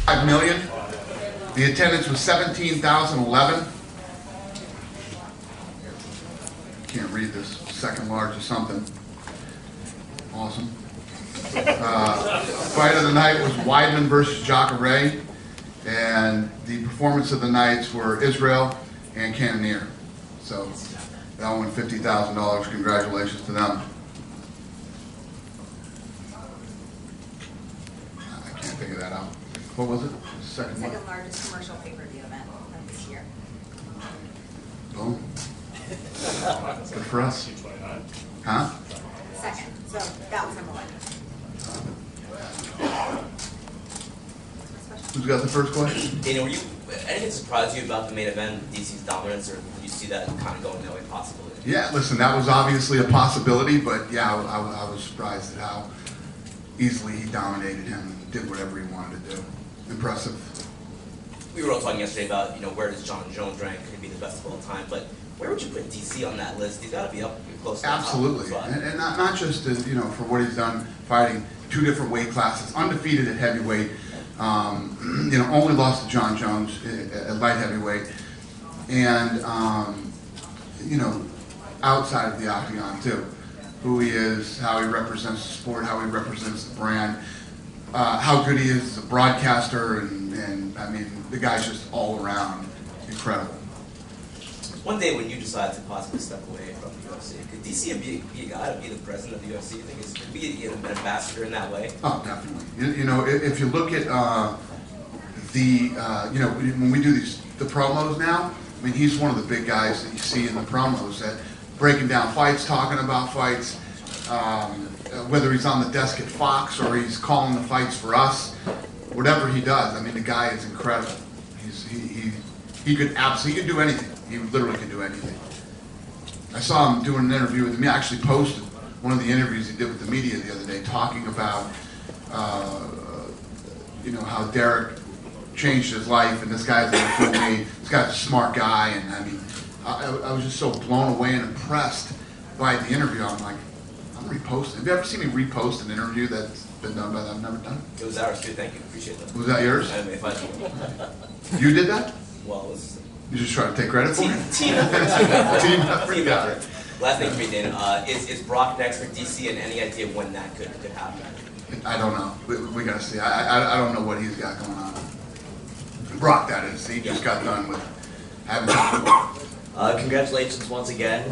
5 million. The attendance was 17,011. Can't read this. Second largest something. Awesome. Fight of the night was Weidman versus Jacare, and the performance of the nights were Israel and Cormier. So that won $50,000. Congratulations to them. I can't figure that out. What was it? Second largest commercial pay-per-view event of this year. Boom. Good for us. Huh? Second. So that was number one. Who's got the first question? Dana, were you anything surprised you about the main event, DC's dominance, or did you see that kind of going that way possibly? Yeah, listen, that was obviously a possibility, but yeah, I was surprised at how easily he dominated him and did whatever he wanted to do. Impressive. We were all talking yesterday about, where does John Jones rank? Could he be the best of all time? But where would you put DC on that list? He's got to be up close to Absolutely. The top. And not just for what he's done fighting 2 different weight classes, undefeated at heavyweight, only lost to John Jones at light heavyweight, and outside of the octagon too. Who he is, how he represents the sport, how he represents the brand, how good he is as a broadcaster, and I mean, the guy's just all around incredible. One day when you decide to possibly step away from the UFC, could DC be a guy to be the president of the UFC? You think could be an ambassador in that way? Oh, definitely. If you look at when we do the promos now, I mean, he's one of the big guys that you see in the promos that breaking down fights, talking about fights, whether he's on the desk at Fox or he's calling the fights for us, whatever he does. I mean, the guy is incredible. He could do anything. He literally could do anything. I saw him doing an interview with me. I actually posted one of the interviews he did with the media the other day, talking about how Derrick changed his life, and this guy's going to fool me. This guy's a smart guy, and I mean, I was just so blown away and impressed by the interview. I'm like, I'm reposting. Have you ever seen me repost an interview that's been done by that I've never done? It was ours too. Thank you. Appreciate that. Was that yours? You did that? Well, it was. You just trying to take credit for it? Team effort. Team effort. Last thing for me, Dana. Is Brock next for DC, and any idea when that could happen? I don't know. We got to see. I don't know what he's got going on. Brock, that is. He just got done with having. Congratulations once again.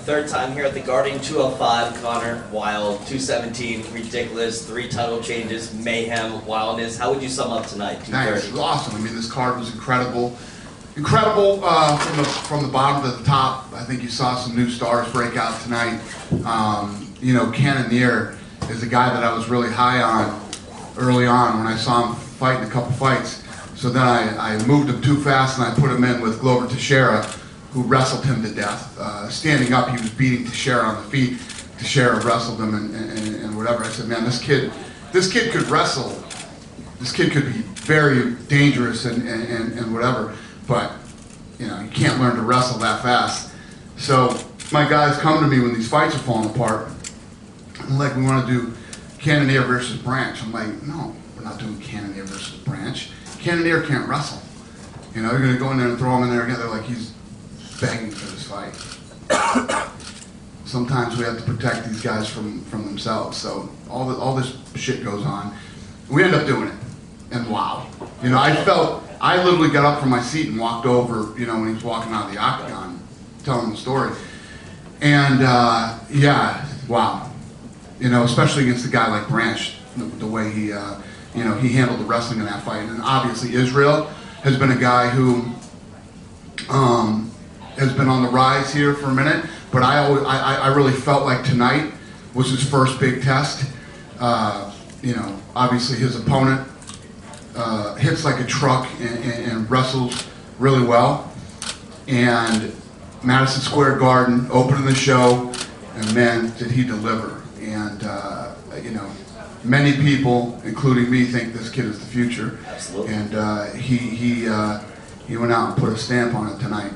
Third time here at the Guardian. 205, Connor, wild. 217, ridiculous. 3 title changes, mayhem, wildness. How would you sum up tonight? Thanks. It was awesome. I mean, this card was incredible. Incredible from the bottom to the top. I think you saw some new stars break out tonight. Cormier is a guy that I was really high on early on when I saw him fight in a couple fights. So then I moved him too fast and I put him in with Glover Teixeira, who wrestled him to death. Standing up, he was beating Teixeira on the feet. Teixeira wrestled him and whatever. I said, man, this kid could wrestle. This kid could be very dangerous and whatever. But you can't learn to wrestle that fast. So my guys come to me when these fights are falling apart. I'm like, we want to do Cormier versus Branch. I'm like, no, we're not doing Cormier versus Branch. Cormier can't wrestle. You're going to go in there and throw him in there again. They're like, he's begging for this fight. Sometimes we have to protect these guys from themselves. So all this shit goes on. We end up doing it. And wow. I literally got up from my seat and walked over, when he was walking out of the octagon, telling the story. And, wow. Especially against a guy like Branch, the way he handled the wrestling in that fight. And obviously Israel has been a guy who has been on the rise here for a minute, but I really felt like tonight was his first big test. Obviously his opponent hits like a truck and wrestles really well. And Madison Square Garden opening the show, and man, did he deliver. And many people, including me, think this kid is the future. Absolutely. And he went out and put a stamp on it tonight.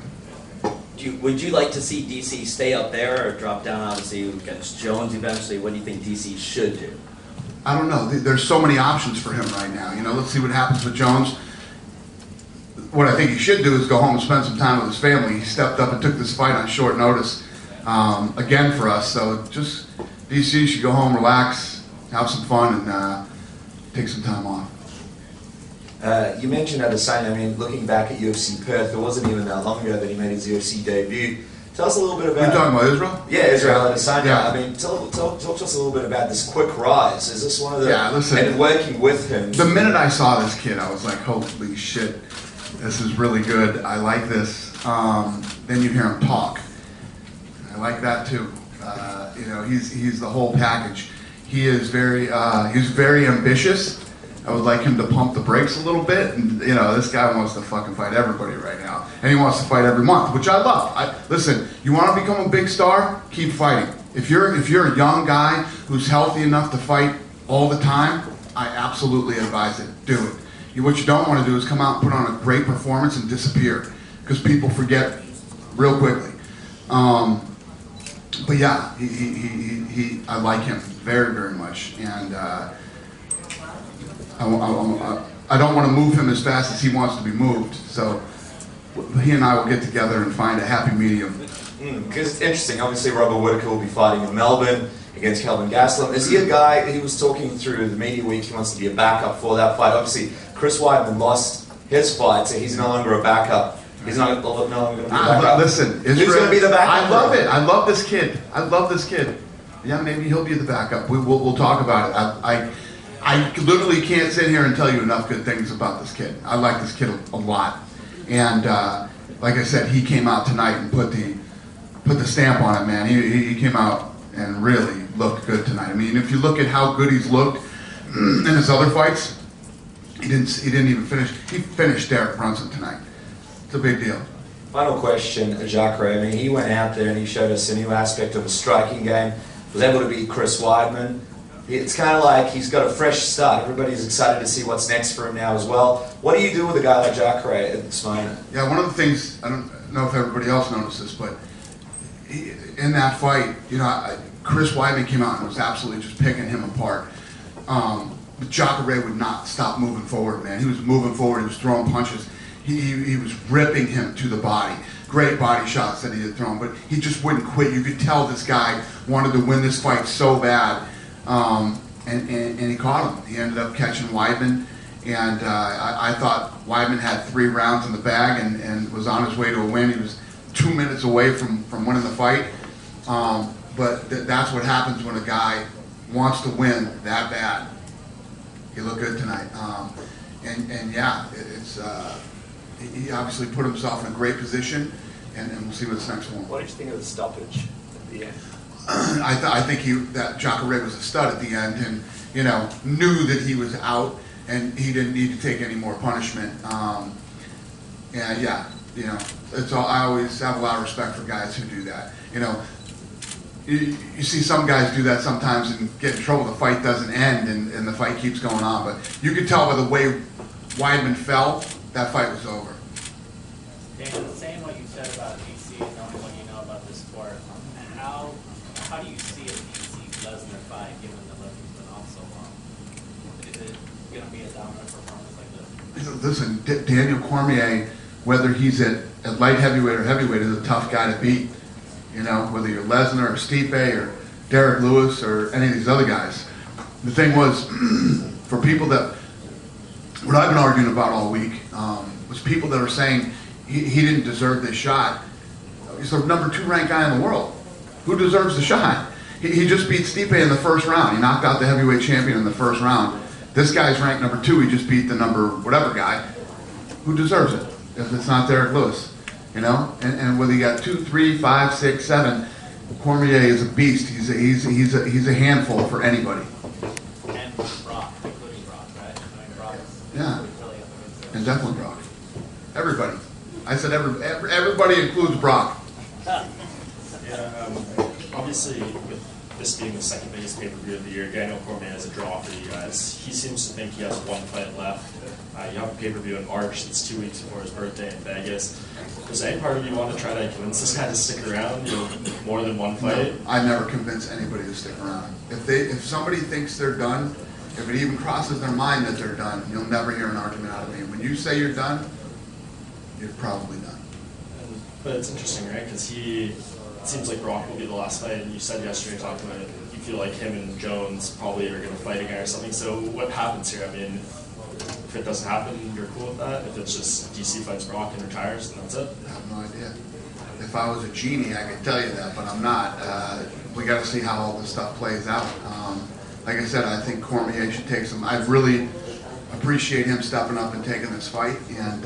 Would you like to see DC stay up there or drop down, obviously, against Jones eventually? What do you think DC should do? I don't know. There's so many options for him right now. You know, let's see what happens with Jones. What I think he should do is go home and spend some time with his family. He stepped up and took this fight on short notice again for us. So just DC should go home, relax, have some fun, and take some time off. You mentioned Adesanya. I mean, looking back at UFC Perth, it wasn't even that long ago that he made his UFC debut. Tell us a little bit about... You're talking about Israel? Yeah, Israel Adesanya. Yeah. I mean, talk to us a little bit about this quick rise. Is this one of the... Yeah, listen. And working with him... The minute I saw this kid, I was like, holy shit, this is really good. I like this. Then you hear him talk. I like that too. You know, he's the whole package. He is he's very ambitious. I would like him to pump the brakes a little bit. And, you know, this guy wants to fucking fight everybody right now. And he wants to fight every month, which I love. Listen, you want to become a big star? Keep fighting. If you're a young guy who's healthy enough to fight all the time, I absolutely advise it. Do it. What you don't want to do is come out and put on a great performance and disappear. Because people forget real quickly. But yeah, I like him very, very much. And I don't want to move him as fast as he wants to be moved, so he and I will get together and find a happy medium. Because it's interesting, obviously Robert Whittaker will be fighting in Melbourne against Kelvin Gastelum. Is he a guy, he was talking through the media week, he wants to be a backup for that fight. Obviously, Chris Weidman lost his fight, so he's no longer a backup. He's no longer going to be a backup. Listen, Israel, who's going to be the backup? I love it. I love this kid. I love this kid. Yeah, maybe he'll be the backup. We'll talk about it. I literally can't sit here and tell you enough good things about this kid. I like this kid a lot. And like I said, he came out tonight and put the stamp on it, man. He came out and really looked good tonight. I mean, if you look at how good he's looked in his other fights, he didn't even finish. He finished Derrick Brunson tonight. It's a big deal. Final question, Jacare. I mean, he went out there and he showed us a new aspect of a striking game. Was able to beat Chris Weidman. It's kind of like he's got a fresh start. Everybody's excited to see what's next for him now as well. What do you do with a guy like Jacare at this moment? Yeah, one of the things, I don't know if everybody else noticed this, but in that fight, you know, Chris Weidman came out and was absolutely just picking him apart. But Jacare would not stop moving forward, man. He was moving forward, he was throwing punches. He was ripping him to the body. Great body shots that he had thrown, but he just wouldn't quit. You could tell this guy wanted to win this fight so bad. And he caught him. He ended up catching Weidman, and I thought Weidman had 3 rounds in the bag and was on his way to a win. He was 2 minutes away from winning the fight. But that's what happens when a guy wants to win that bad. He looked good tonight. And yeah, he obviously put himself in a great position, and we'll see what's next one. What did you think of the stoppage at the end? I think that Jacare was a stud at the end, and you know, knew that he was out, and he didn't need to take any more punishment. And yeah, you know, I always have a lot of respect for guys who do that. You know, you see some guys do that sometimes and get in trouble. The fight doesn't end, and the fight keeps going on. But you could tell by the way Weidman fell, that fight was over. Dan, saying what you said about DC and knowing what you know about the sport, how do you see a DC-Lesnar fight given that Lesnar's been off so long? Is it going to be a dominant performance like this? Listen, Daniel Cormier, whether he's at light heavyweight or heavyweight, is a tough guy to beat. You know, whether you're Lesnar or Stipe or Derrick Lewis or any of these other guys. The thing was, for people that, what I've been arguing about all week, was people that are saying he didn't deserve this shot. He's the number 2 ranked guy in the world. Who deserves the shot? He just beat Stipe in the first round. He knocked out the heavyweight champion in the first round. This guy's ranked number 2. He just beat the number whatever guy. Who deserves it if it's not Derrick Lewis? You know, and whether you got 2, 3, 5, 6, 7, Cormier is a beast. He's a handful for anybody. And Brock, including Brock, right? I mean, Brock is Yeah, really up against it. and definitely Brock. Everybody. I said everybody includes Brock. Obviously, with this being the second biggest pay-per-view of the year, Daniel Cormier is a draw for you guys. He seems to think he has 1 fight left. You have a pay-per-view in March. It's 2 weeks before his birthday in Vegas. Does any part of you want to try to convince this guy to stick around? You know, more than 1 fight? No, I never convince anybody to stick around. If somebody thinks they're done if it even crosses their mind that they're done, you'll never hear an argument out of me. When you say you're done, you're probably done. But it's interesting, right? Because it seems like Brock will be the last fight, and you said yesterday, talking about it, you feel like him and Jones probably are going to fight again or something. So what happens here? I mean, if it doesn't happen, you're cool with that? If it's just DC fights Brock and retires, then that's it? I have no idea. If I was a genie, I could tell you that, but I'm not. We got to see how all this stuff plays out. Like I said, I think Cormier should take some. I really appreciate him stepping up and taking this fight, and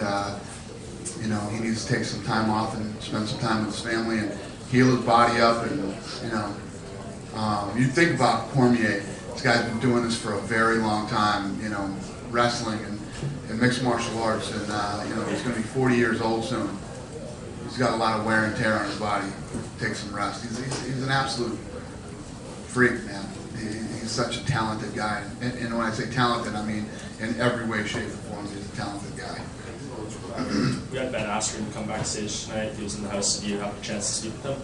you know, he needs to take some time off and spend some time with his family and heal his body up. And you know, you think about Cormier. This guy's been doing this for a very long time. You know, wrestling and mixed martial arts, and you know, he's going to be 40 years old soon. He's got a lot of wear and tear on his body. Take some rest. He's an absolute freak, man. He's such a talented guy, and when I say talented, I mean in every way, shape, or form. He's a talented guy. We had Ben Askren to come backstage tonight. He was in the house. Did you have a chance to speak with him?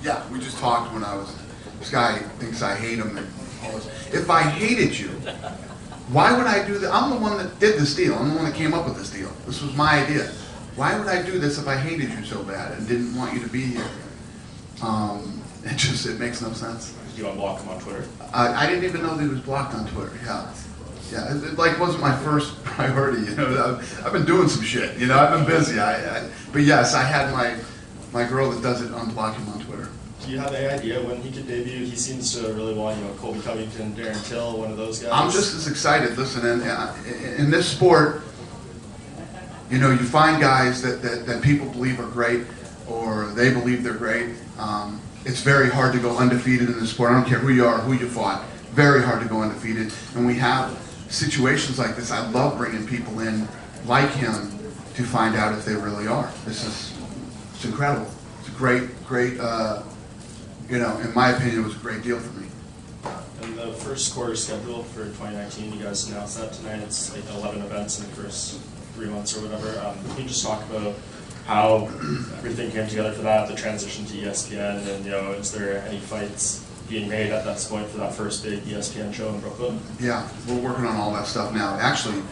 Yeah, we just talked when I was. This guy thinks I hate him and all this. If I hated you, why would I do that? I'm the one that did this deal. I'm the one that came up with this deal. This was my idea. Why would I do this if I hated you so bad and didn't want you to be here? It makes no sense. Did you unblock him on Twitter? I didn't even know that he was blocked on Twitter. Yeah, it like wasn't my first priority. You know, I've been doing some shit. You know, I've been busy. But yes, I had my girl that does it unblock him on Twitter. Do you have any idea when he could debut? He seems to really want, you know, Colby Covington, Darren Till, one of those guys. I'm just as excited. Listen, in this sport, you know, you find guys that people believe are great, or they believe they're great. It's very hard to go undefeated in this sport. I don't care who you are, who you fought. Very hard to go undefeated. And we have situations like this. I love bringing people in like him to find out if they really are. It's incredible. It's a great, you know, in my opinion, it was a great deal for me. And the first quarter schedule for 2019, you guys announced that tonight. It's like 11 events in the first 3 months or whatever. Can you just talk about how everything came together for that, the transition to ESPN, and, you know, is there any fights being made at that point for that first big ESPN show in Brooklyn? Yeah, we're working on all that stuff now. Actually,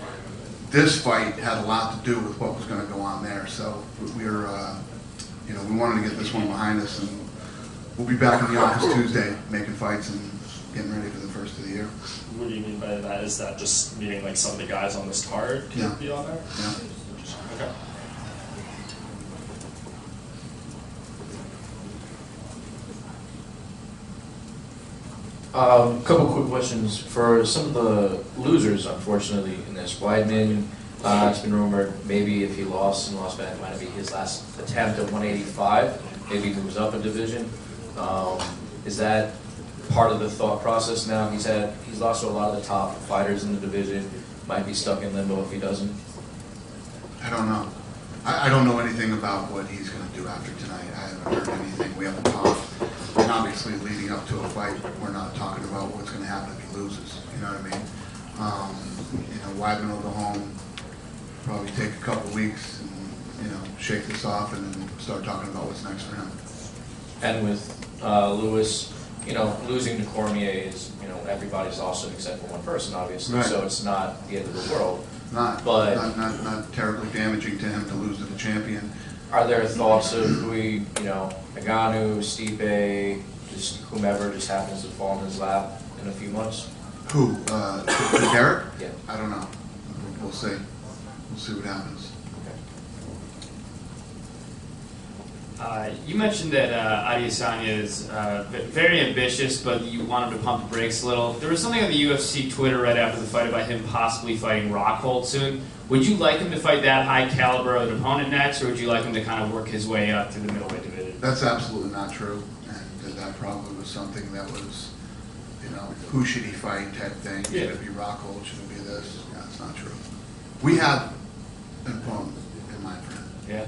this fight had a lot to do with what was going to go on there. So we're, you know, we wanted to get this one behind us, and we'll be back in the office Tuesday making fights and getting ready for the first of the year. What do you mean by that? Is that just meaning like some of the guys on this card can be on there? Yeah. Okay. Couple quick questions for some of the losers, unfortunately, in this. Weidman, it's been rumored maybe if he lost back, it might be his last attempt at 185. Maybe he moves up a division. Is that part of the thought process now? He's lost to a lot of the top fighters in the division. Might be stuck in limbo if he doesn't. I don't know. I don't know anything about what he's going to do after tonight. I haven't heard anything. We haven't talked. And obviously, leading up to a fight, we're not talking about what's going to happen if he loses. You know what I mean? You know, Weidman will go home, probably take a couple weeks, and you know, shake this off, and then start talking about what's next for him. And with Lewis, you know, losing to Cormier is, you know, everybody's awesome except for one person, obviously. Right. So it's not the end of the world. Not terribly damaging to him to lose to the champion. Are there thoughts of who you know, Ngannou, Stipe, just whomever just happens to fall in his lap in a few months? Who? Derrick? Yeah. I don't know. We'll see. We'll see what happens. You mentioned that Adesanya is very ambitious, but you want him to pump the brakes a little. There was something on the UFC Twitter right after the fight about him possibly fighting Rockhold soon. Would you like him to fight that high caliber of an opponent next, or would you like him to kind of work his way up through the middleweight division? That's absolutely not true, and that probably was something that was, you know, who should he fight type thing. Should it be Rockhold? Should it be this? Yeah, it's not true. We have an opponent in mind for him. Yeah.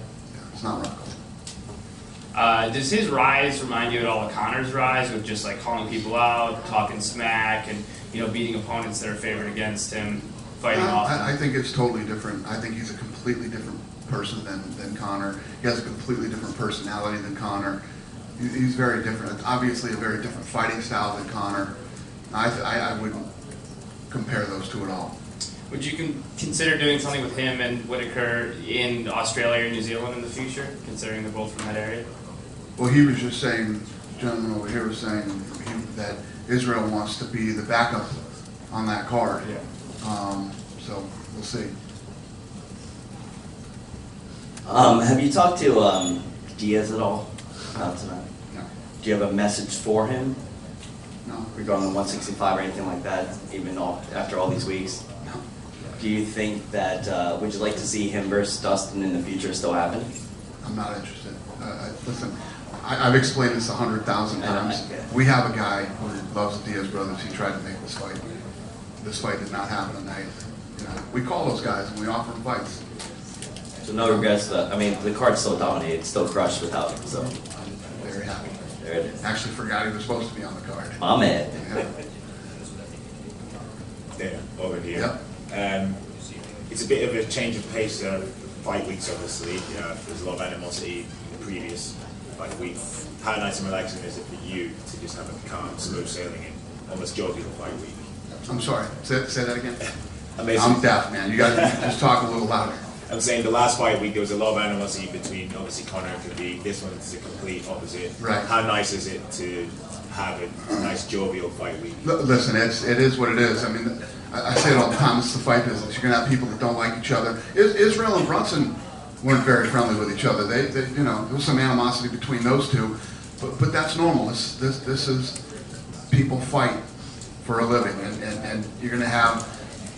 It's not Rockhold. Does his rise remind you at all of Connor's rise, with just like calling people out, talking smack, and, you know, beating opponents that are favored against him, fighting off? I think it's totally different. I think he's a completely different person than Connor. He has a completely different personality than Connor. He's very different. It's obviously a very different fighting style than Connor. I wouldn't compare those two at all. Would you consider doing something with him and Whitaker in Australia or New Zealand in the future, considering they're both from that area? Well, he was just saying, the gentleman over here was saying that Israel wants to be the backup on that card. Yeah. So we'll see. Have you talked to Diaz at all about tonight? No. Do you have a message for him No. regarding the 165 or anything like that, even after all these weeks? No. Do you think that, would you like to see him versus Dustin in the future still happen? I'm not interested. Listen, I've explained this 100,000 I know, times. okay. We have a guy who loves the Diaz brothers. He tried to make this fight. This fight did not happen tonight. You know, we call those guys and we offer them fights. So no regrets. I mean, the card's still dominated, still crushed without him. So I'm very happy. there it is. Actually forgot he was supposed to be on the card. My man. Yeah. There, over here. Yep. It's a bit of a change of pace. Fight weeks, obviously. There's a lot of animosity in the previous fight week. How nice and relaxing is it for you to just have a calm, smooth sailing and almost jovial fight week? I'm sorry. Say that again. Amazing. I'm deaf, man. You got to just talk a little louder. I'm saying the last fight week there was a lot of animosity between obviously Conor and Khabib. This one's the complete opposite. Right. How nice is it to have a nice jovial fight week? Listen, it is what it is. I mean, I say it all the time. It's the fight business. You're gonna have people that don't like each other. Israel and Brunson weren't very friendly with each other. They you know, there was some animosity between those two, but that's normal. This is people fight for a living, and you're gonna have,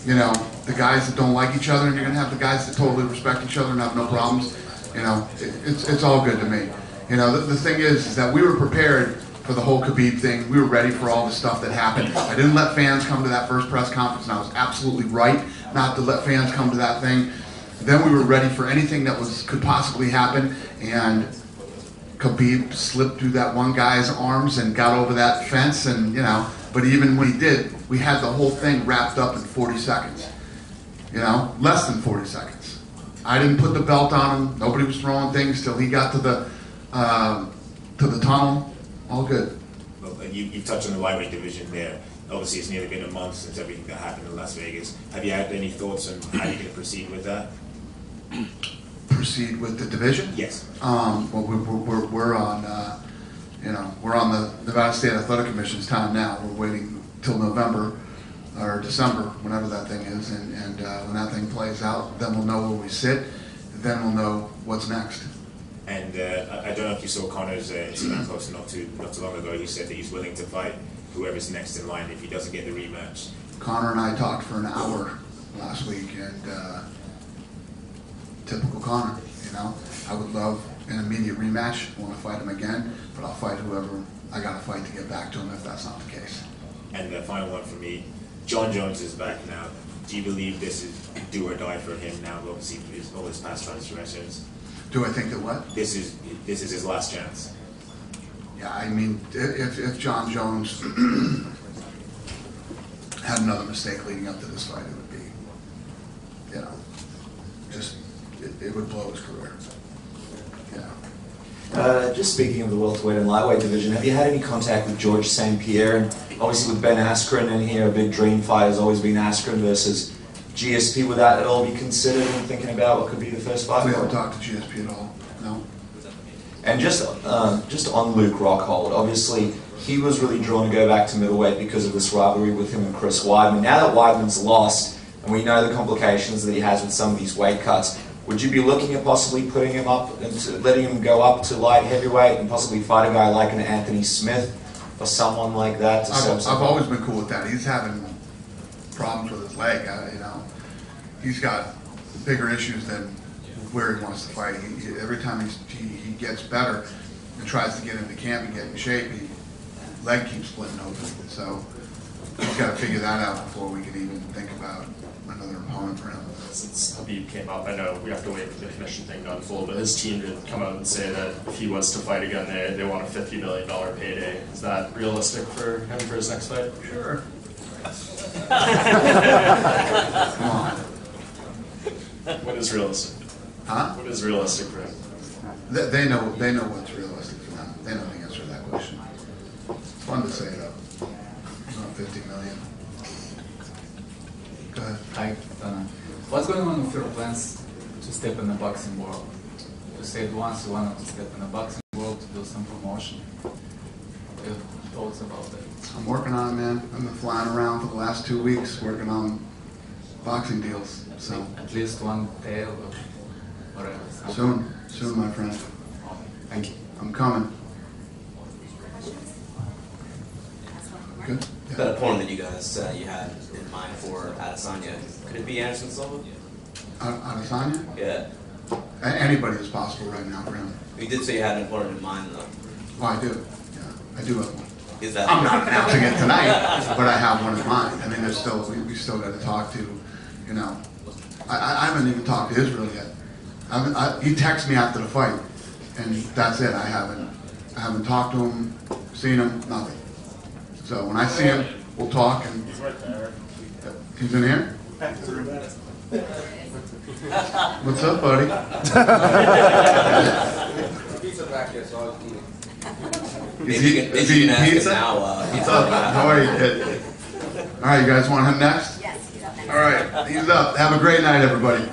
you know, the guys that don't like each other, and you're gonna have the guys that totally respect each other and have no problems. You know, it's all good to me. You know, the thing is that we were prepared for the whole Khabib thing. We were ready for all the stuff that happened. I didn't let fans come to that first press conference, and I was absolutely right not to let fans come to that thing. Then we were ready for anything that could possibly happen, and Khabib slipped through that one guy's arms and got over that fence, and you know, but even when he did, we had the whole thing wrapped up in 40 seconds. You know, less than 40 seconds. I didn't put the belt on him. Nobody was throwing things till he got to the tunnel. All good. Well, you touched on the lightweight division there. Obviously, it's nearly been a month since everything that happened in Las Vegas. Have you had any thoughts on how you're going to proceed with that? Proceed with the division? Yes. Well, we're on, you know, we're on the Nevada State Athletic Commission's time now. We're waiting till November or December, whenever that thing is, and when that thing plays out, then we'll know where we sit. Then we'll know what's next. And I don't know if you saw Conor's Instagram post not too long ago. He said that he's willing to fight whoever's next in line if he doesn't get the rematch. Conor and I talked for an hour last week, and typical Conor, you know. I would love an immediate rematch. I want to fight him again, but I'll fight whoever I got to fight to get back to him if that's not the case. And the final one for me, John Jones is back now. Do you believe this is do or die for him now? Obviously, all his past transgressions. Do I think that what? This is his last chance. Yeah, I mean, if John Jones had another mistake leading up to this fight, it would be, you know, just, it would blow his career. Yeah. Just speaking of the welterweight and lightweight division, have you had any contact with George St. Pierre? And obviously with Ben Askren in here, a big dream fight has always been Askren versus GSP. Would that at all be considered in thinking about what could be the first fight? We haven't talked to GSP at all, no. And just on Luke Rockhold, obviously he was really drawn to go back to middleweight because of this rivalry with him and Chris Weidman. Now that Weidman's lost, and we know the complications that he has with some of these weight cuts, would you be looking at possibly putting him up and letting him go up to light heavyweight and possibly fight a guy like an Anthony Smith or someone like that? I've always been cool with that. He's having problems with his leg. You know, he's got bigger issues than where he wants to fight. Every time he gets better and tries to get into camp and get in shape, his leg keeps splitting open. So he's got to figure that out before we can even think about another opponent for him. Since Habib came up, I know we have to wait for the commission thing to unfold, but his team did come out and say that if he was to fight again, they want a $50 million payday. Is that realistic for him for his next fight? Sure. Come on. What is realistic? Huh? What is realistic for him? They know what's realistic for them. They know the answer to that question. It's fun to say though. It's not 50 million. Go ahead. Hi. What's going on with your plans to step in the boxing world? You said once you wanted to step in the boxing world to do some promotion. What are your thoughts about that? I'm working on it, man. I've been flying around for the last 2 weeks working on boxing deals. So At least one tail or whatever. soon, my friend. Thank you. I'm coming. Good. That opponent that you guys you had in mind for Adesanya, could it be Anderson Silva? Adesanya? Yeah. Anybody is possible right now for him. You did say you had an opponent in mind, though. Oh, I do. Yeah, I do have one. Is that? I'm not announcing it tonight, but I have one in mind. I mean, there's still we still got to talk to, you know. I haven't even talked to Israel yet. He texted me after the fight, and that's it. I haven't talked to him, seen him, nothing. So when I see him, we'll talk. And He's right there. he's in here. What's up, buddy? Pizza back here, so I was eating. Maybe you can ask him now. What's up? How are you, kid? All right, you guys want him next? Yes, he's up next. All right, he's up. Have a great night, everybody.